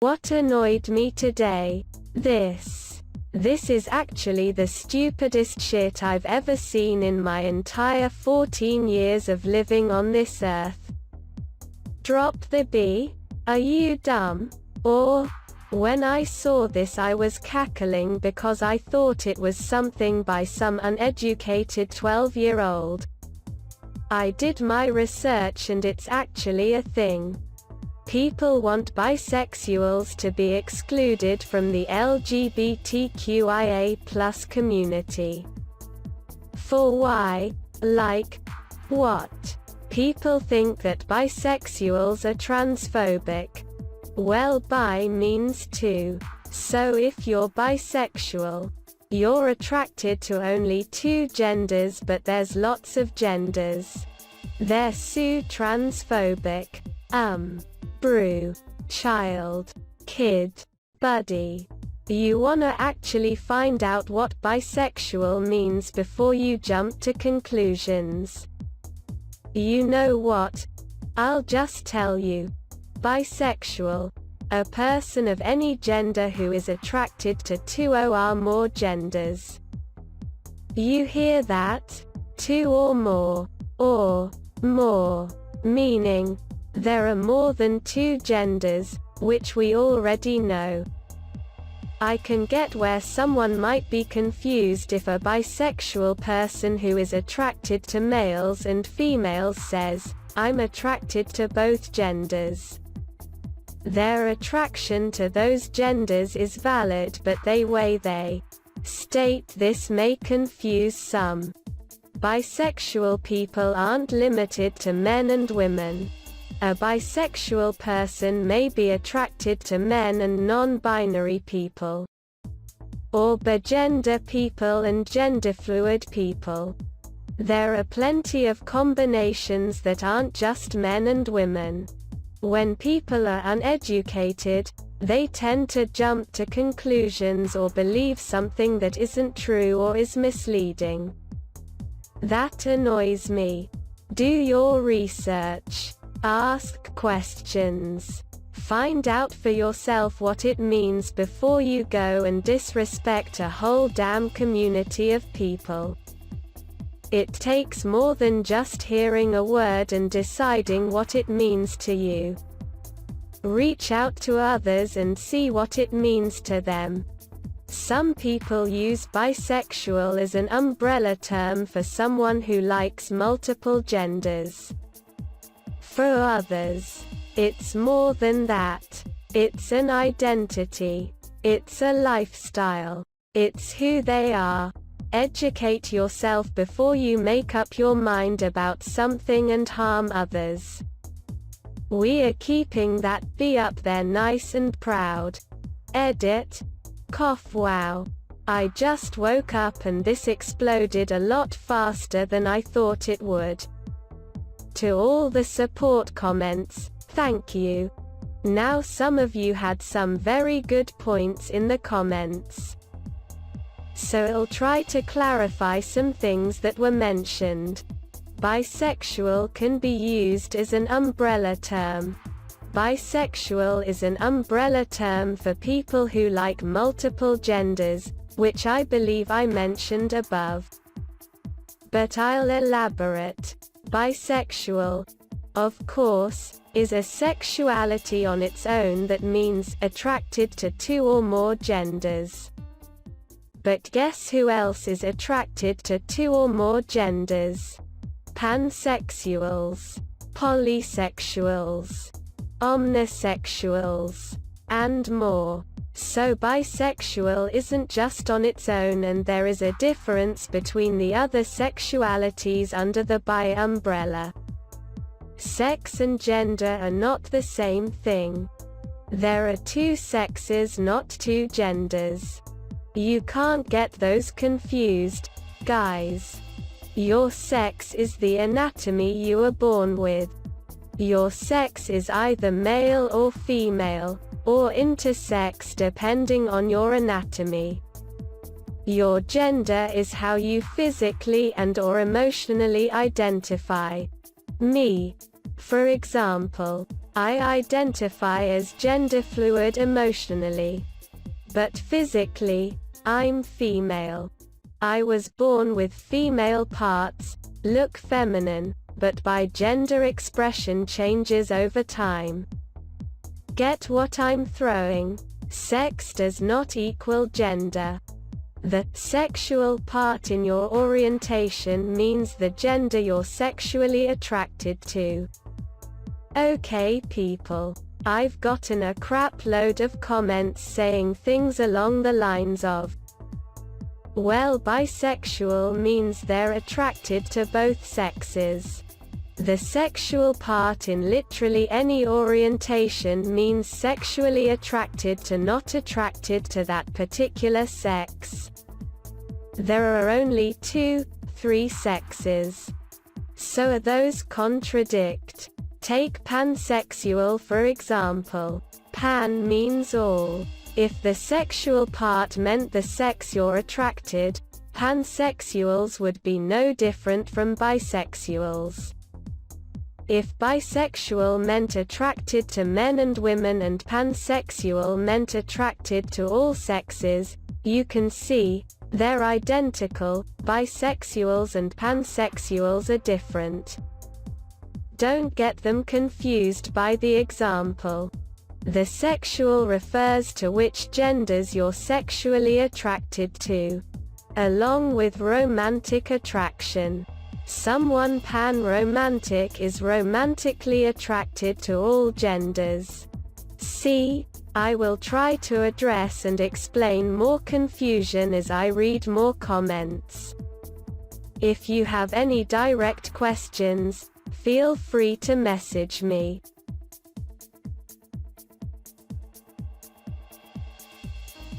What annoyed me today? This is actually the stupidest shit I've ever seen in my entire 14 years of living on this earth. Drop the B? Are you dumb? Or, when I saw this I was cackling because I thought it was something by some uneducated 12-year-old. I did my research and it's actually a thing. People want bisexuals to be excluded from the LGBTQIA+ community. For why? Like, what? People think that bisexuals are transphobic. Well, bi means two. So if you're bisexual, you're attracted to only two genders, but there's lots of genders. They're so transphobic. Brew, child, kid, buddy. You wanna actually find out what bisexual means before you jump to conclusions. You know what? I'll just tell you. Bisexual, a person of any gender who is attracted to two or more genders. You hear that? Two or more, meaning, there are more than two genders, which we already know. I can get where someone might be confused if a bisexual person who is attracted to males and females says, I'm attracted to both genders. Their attraction to those genders is valid, but the way they state this may confuse some. Bisexual people aren't limited to men and women. A bisexual person may be attracted to men and non-binary people, or bagender people and genderfluid people. There are plenty of combinations that aren't just men and women. When people are uneducated, they tend to jump to conclusions or believe something that isn't true or is misleading. That annoys me. Do your research. Ask questions. Find out for yourself what it means before you go and disrespect a whole damn community of people. It takes more than just hearing a word and deciding what it means to you. Reach out to others and see what it means to them. Some people use bisexual as an umbrella term for someone who likes multiple genders. For others, it's more than that. It's an identity. It's a lifestyle. It's who they are. Educate yourself before you make up your mind about something and harm others. We are keeping that B up there nice and proud. Edit. Cough. Wow. I just woke up and this exploded a lot faster than I thought it would. To all the support comments, thank you. Now some of you had some very good points in the comments. So I'll try to clarify some things that were mentioned. Bisexual can be used as an umbrella term. Bisexual is an umbrella term for people who like multiple genders, which I believe I mentioned above. But I'll elaborate. Bisexual, of course, is a sexuality on its own that means attracted to two or more genders. But guess who else is attracted to two or more genders? Pansexuals, polysexuals, omnisexuals, and more. So bisexual isn't just on its own, and there is a difference between the other sexualities under the bi umbrella. Sex and gender are not the same thing. There are two sexes, not two genders. You can't get those confused, guys. Your sex is the anatomy you were born with. Your sex is either male or female, or intersex depending on your anatomy. Your gender is how you physically and/or emotionally identify. Me, For example, I identify as gender fluid emotionally. But physically, I'm female. I was born with female parts, look feminine, but my gender expression changes over time. Get what I'm throwing? Sex does not equal gender. The sexual part in your orientation means the gender you're sexually attracted to. Okay people, I've gotten a crap load of comments saying things along the lines of, well, bisexual means they're attracted to both sexes. The sexual part in literally any orientation means sexually attracted to, not attracted to that particular sex. There are only 2, 3 sexes. So those contradict. Take pansexual for example. Pan means all. If the sexual part meant the sex you're attracted, pansexuals would be no different from bisexuals. If bisexual meant attracted to men and women and pansexual meant attracted to all sexes, you can see, they're identical. Bisexuals and pansexuals are different. Don't get them confused by the example. The sexual refers to which genders you're sexually attracted to. Along with romantic attraction. Someone pan-romantic is romantically attracted to all genders. See, I will try to address and explain more confusion as I read more comments. If you have any direct questions, feel free to message me.